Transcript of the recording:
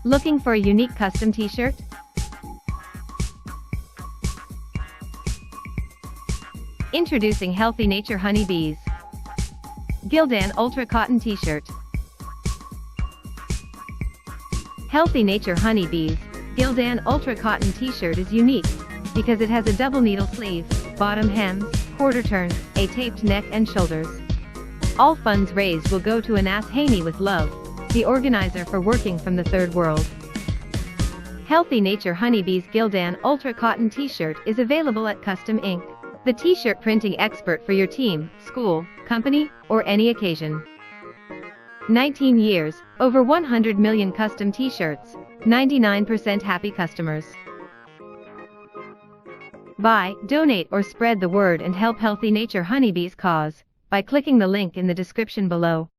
Looking for a unique custom t-shirt? Introducing Healthy Nature Honeybees Gildan Ultra Cotton T-shirt. Healthy Nature Honeybees Gildan Ultra Cotton T-shirt is unique because it has a double needle sleeve, bottom hems, quarter turns, a taped neck and shoulders. All funds raised will go to Hany with love, the organizer for Working from the Third World. Healthy Nature Honeybees Gildan Ultra Cotton T-shirt is available at Custom Inc., the t-shirt printing expert for your team, school, company, or any occasion. 19 years, over 100 million custom t-shirts, 99% happy customers. Buy, donate or spread the word and help Healthy Nature Honeybees cause by clicking the link in the description below.